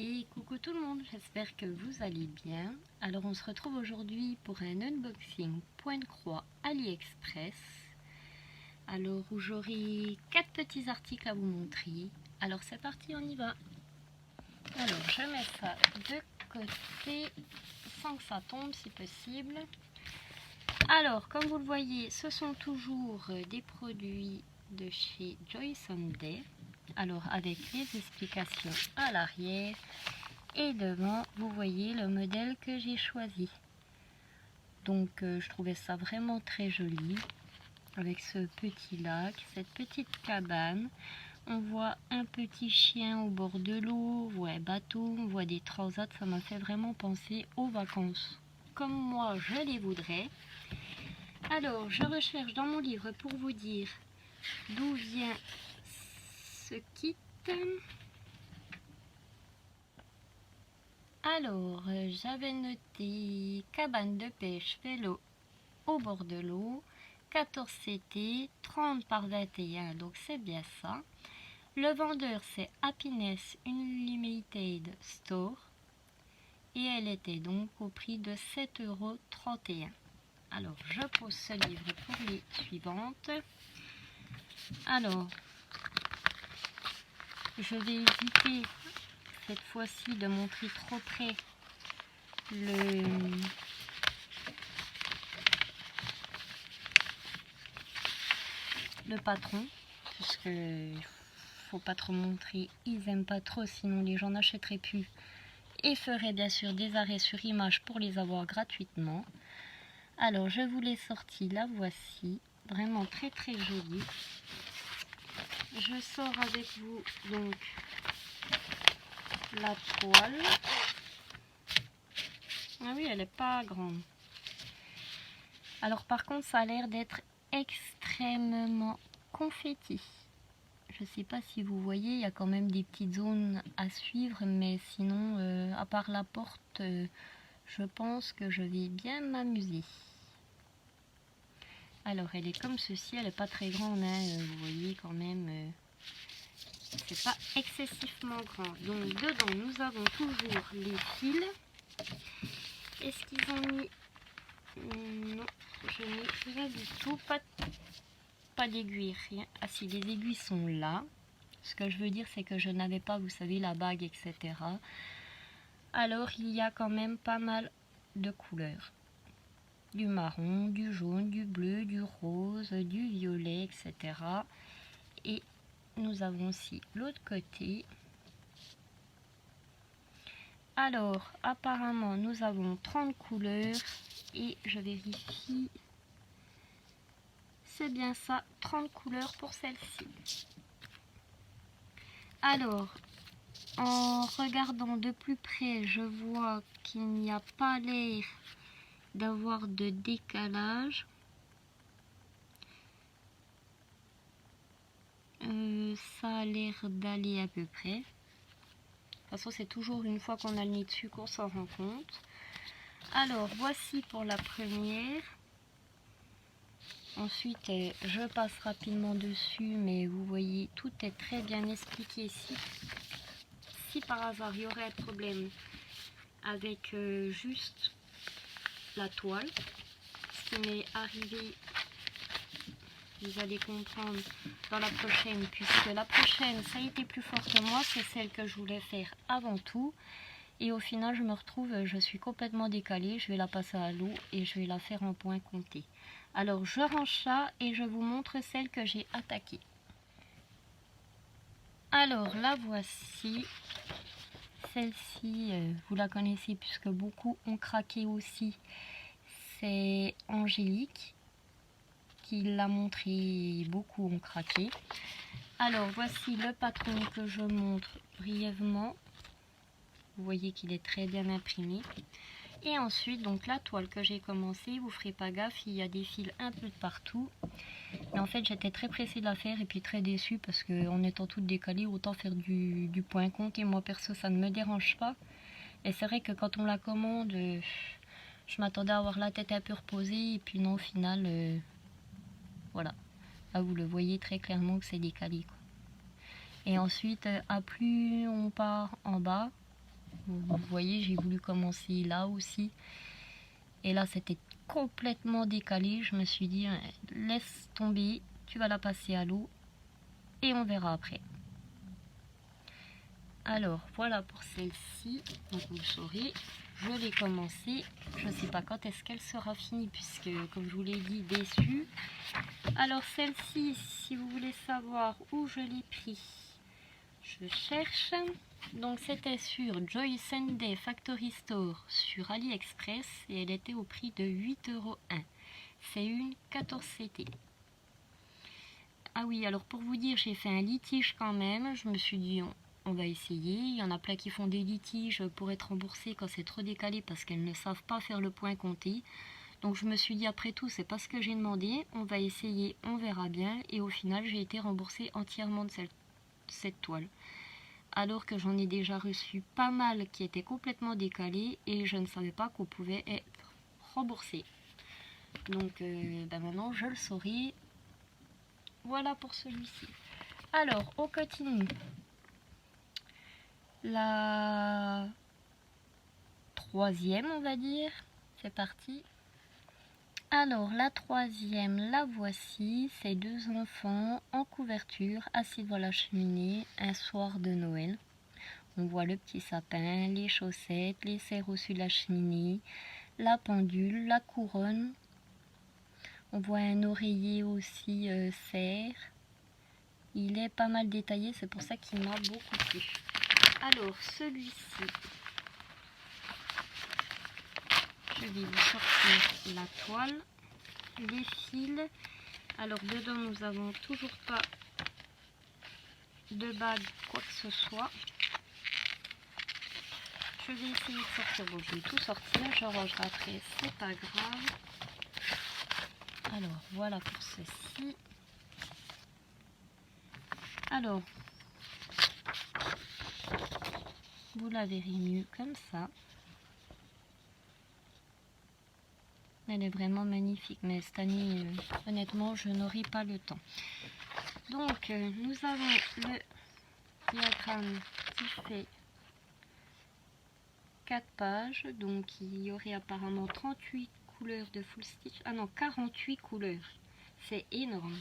Et coucou tout le monde, j'espère que vous allez bien. Alors on se retrouve aujourd'hui pour un unboxing point de croix AliExpress. Alors où j'aurai 4 petits articles à vous montrer. Alors c'est parti, on y va. Alors je mets ça de côté sans que ça tombe si possible. Alors comme vous le voyez, ce sont toujours des produits de chez Joy Sunday. Alors avec les explications à l'arrière. Et devant, vous voyez le modèle que j'ai choisi. Donc je trouvais ça vraiment très joli. Avec ce petit lac, cette petite cabane. On voit un petit chien au bord de l'eau, on voit un bateau, on voit des transats. Ça m'a fait vraiment penser aux vacances, comme moi je les voudrais. Alors je recherche dans mon livre pour vous dire d'où vient ce kit. Alors, j'avais noté cabane de pêche vélo au bord de l'eau, 14 CT, 30 par 21, donc c'est bien ça. Le vendeur c'est Happiness Unlimited Store et elle était donc au prix de 7,31 €. Alors, je pose ce livre pour les suivantes. Alors, je vais éviter cette fois-ci de montrer trop près le patron, puisque il faut pas trop montrer, ils aiment pas trop, sinon les gens n'achèteraient plus et feraient bien sûr des arrêts sur image pour les avoir gratuitement. Alors je vous l'ai sorti, la voici, vraiment très très jolie. Je sors avec vous donc la toile. Ah oui, elle est pas grande. Alors par contre ça a l'air d'être extrêmement confetti. Je sais pas si vous voyez, il y a quand même des petites zones à suivre, mais sinon, à part la porte, je pense que je vais bien m'amuser. Alors, elle est comme ceci, elle n'est pas très grande, hein, vous voyez quand même, c'est pas excessivement grand. Donc, dedans, nous avons toujours les fils. Est-ce qu'ils ont mis... Non, je n'ai rien du tout, pas d'aiguilles, rien. Ah si, les aiguilles sont là. Ce que je veux dire, c'est que je n'avais pas, vous savez, la bague, etc. Alors, il y a quand même pas mal de couleurs. Du marron, du jaune, du bleu, du rose, du violet, etc. Et nous avons aussi l'autre côté. Alors, apparemment, nous avons 30 couleurs. Et je vérifie. C'est bien ça, 30 couleurs pour celle-ci. Alors, en regardant de plus près, je vois qu'il n'y a pas l'air d'avoir de décalage. Ça a l'air d'aller à peu près. De toute façon, c'est toujours une fois qu'on a le nez dessus qu'on s'en rend compte. Alors, voici pour la première. Ensuite, je passe rapidement dessus, mais vous voyez, tout est très bien expliqué ici. Si par hasard il y aurait un problème avec juste la toile, ce qui m'est arrivé, vous allez comprendre dans la prochaine, puisque la prochaine, ça a été plus fort que moi, c'est celle que je voulais faire avant tout. Et au final, je me retrouve, je suis complètement décalée, je vais la passer à l'eau et je vais la faire en point compté. Alors, je range ça et je vous montre celle que j'ai attaquée. Alors, la voici. Celle-ci, vous la connaissez puisque beaucoup ont craqué aussi. C'est Angélique qui l'a montré, beaucoup ont craqué. Alors, voici le patron que je montre brièvement. Vous voyez qu'il est très bien imprimé. Et ensuite, donc la toile que j'ai commencé, vous ferez pas gaffe, il y a des fils un peu de partout. Et en fait, j'étais très pressée de la faire et puis très déçue parce qu'en étant toute décalée, autant faire du point compte. Et moi, perso, ça ne me dérange pas. Et c'est vrai que quand on la commande, je m'attendais à avoir la tête un peu reposée. Et puis non, au final, voilà. Là, vous le voyez très clairement que c'est décalé, quoi. Et ensuite, à plus on part en bas, Vous voyez, j'ai voulu commencer là aussi. Et là, c'était complètement décalé. Je me suis dit, laisse tomber, tu vas la passer à l'eau et on verra après. Alors, voilà pour celle-ci. Donc, vous le saurez, je l'ai commencée. Je ne sais pas quand est-ce qu'elle sera finie puisque, comme je vous l'ai dit, déçue. Alors, celle-ci, si vous voulez savoir où je l'ai pris, je cherche. Donc, c'était sur Joy Sunday Factory Store sur AliExpress et elle était au prix de 8,01 €. C'est une 14CT. Ah oui, alors pour vous dire, j'ai fait un litige quand même. Je me suis dit, on va essayer. Il y en a plein qui font des litiges pour être remboursés quand c'est trop décalé parce qu'elles ne savent pas faire le point compté. Donc je me suis dit, après tout, c'est pas ce que j'ai demandé. On va essayer, on verra bien. Et au final, j'ai été remboursée entièrement de cette toile. Alors que j'en ai déjà reçu pas mal qui étaient complètement décalés et je ne savais pas qu'on pouvait être remboursé. Donc maintenant, je le saurai. Voilà pour celui-ci. Alors, on continue. La troisième, on va dire. C'est parti. Alors, la troisième, la voici. C'est deux enfants en couverture, assis devant la cheminée, un soir de Noël. On voit le petit sapin, les chaussettes, les serres au-dessus de la cheminée, la pendule, la couronne. On voit un oreiller aussi serre. Il est pas mal détaillé, c'est pour ça qu'il m'a beaucoup plu. Alors, celui-ci, je vais vous sortir la toile, les fils. Alors, dedans, nous avons toujours pas de bague, quoi que ce soit. Je vais essayer de sortir. Bon, je vais tout sortir, je rangerai après, c'est pas grave. Alors, voilà pour ceci. Alors, vous la verrez mieux comme ça. Elle est vraiment magnifique, mais cette année, honnêtement, je n'aurai pas le temps. Donc, nous avons le diagramme qui fait 4 pages. Donc, il y aurait apparemment 38 couleurs de full stitch. Ah non, 48 couleurs. C'est énorme.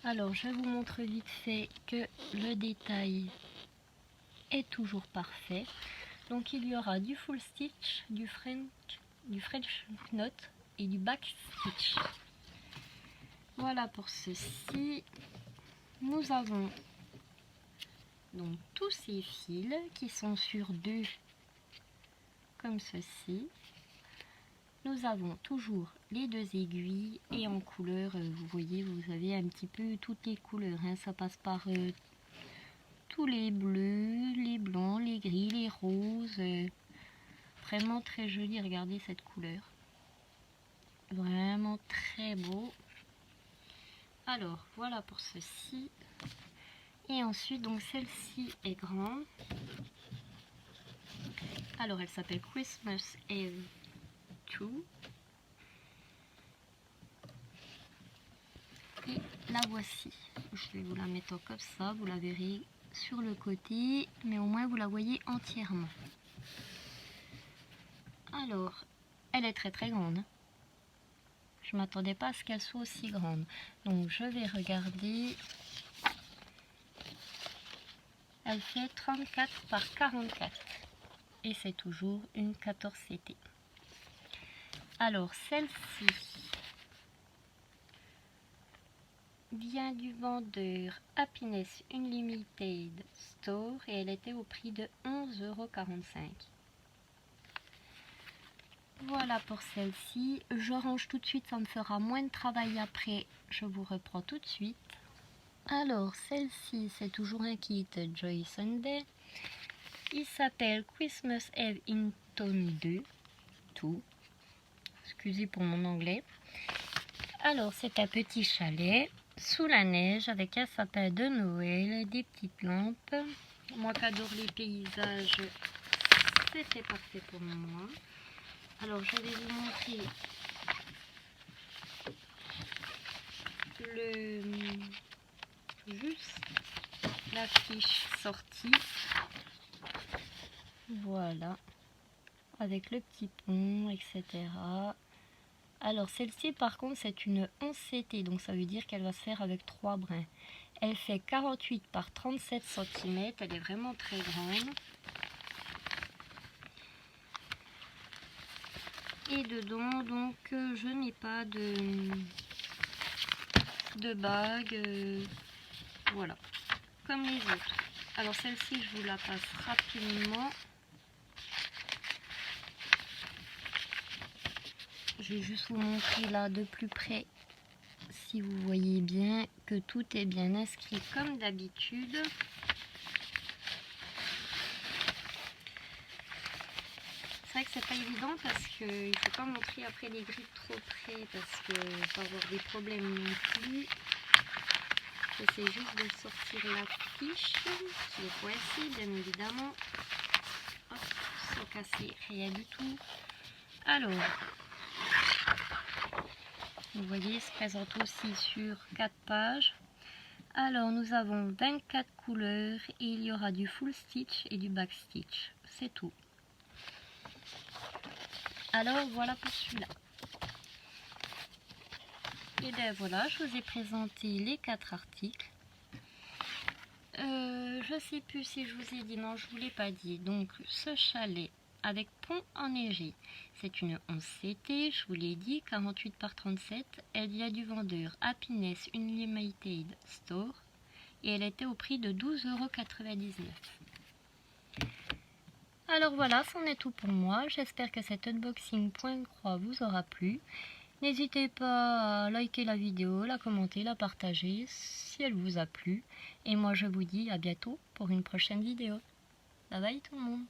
Alors, je vous montre vite fait que le détail est toujours parfait. Donc, il y aura du full stitch, du French knot et du back stitch. Voilà pour ceci. Nous avons donc tous ces fils qui sont sur deux comme ceci. Nous avons toujours les deux aiguilles et en couleur, vous voyez, vous avez un petit peu toutes les couleurs, hein. Ça passe par tous les bleus, les blancs, les gris, les roses. Vraiment très joli, regardez cette couleur. Vraiment très beau. Alors, voilà pour ceci. Et ensuite, donc celle-ci est grande. Alors, elle s'appelle Christmas Eve 2. Et la voici. Je vais vous la mettre comme ça, vous la verrez sur le côté, mais au moins vous la voyez entièrement. Alors, elle est très très grande. Je ne m'attendais pas à ce qu'elle soit aussi grande. Donc, je vais regarder. Elle fait 34 par 44. Et c'est toujours une 14CT. Alors, celle-ci vient du vendeur Happiness Unlimited Store et elle était au prix de 11,45 €. Voilà pour celle-ci. Je range tout de suite, ça me fera moins de travail après. Je vous reprends tout de suite. Alors, celle-ci, c'est toujours un kit Joy Sunday. Il s'appelle Christmas Eve in Tone 2. Excusez pour mon anglais. Alors, c'est un petit chalet sous la neige avec un sapin de Noël, des petites lampes. Moi qui adore les paysages, c'était parfait pour moi. Alors, je vais vous montrer juste la fiche sortie. Voilà, avec le petit pont, etc. Alors celle-ci par contre c'est une 11CT, donc ça veut dire qu'elle va se faire avec 3 brins. Elle fait 48 par 37 cm, elle est vraiment très grande. Et dedans donc je n'ai pas de bague, voilà, comme les autres. Alors celle-ci je vous la passe rapidement. Je vais juste vous montrer là de plus près, si vous voyez bien, que tout est bien inscrit comme d'habitude. C'est vrai que c'est pas évident parce qu'il ne faut pas montrer après les grippes trop près parce que va avoir des problèmes non plus. J'essaie juste de sortir la fiche qui est coincée bien évidemment. Hop, sans casser rien du tout. Alors, vous voyez, se présente aussi sur 4 pages. Alors nous avons 24 couleurs et il y aura du full stitch et du back stitch. C'est tout. Alors voilà pour celui-là. Et bien voilà, je vous ai présenté les 4 articles. Je sais plus si je vous ai dit, non je vous l'ai pas dit. Donc ce chalet avec pont enneigé, c'est une 11CT, je vous l'ai dit, 48 par 37. Elle vient du vendeur Happiness Unlimited Store et elle était au prix de 12,99 €. Alors voilà, c'en est tout pour moi. J'espère que cet unboxing point croix vous aura plu. N'hésitez pas à liker la vidéo, la commenter, la partager si elle vous a plu. Et moi je vous dis à bientôt pour une prochaine vidéo. Bye bye tout le monde.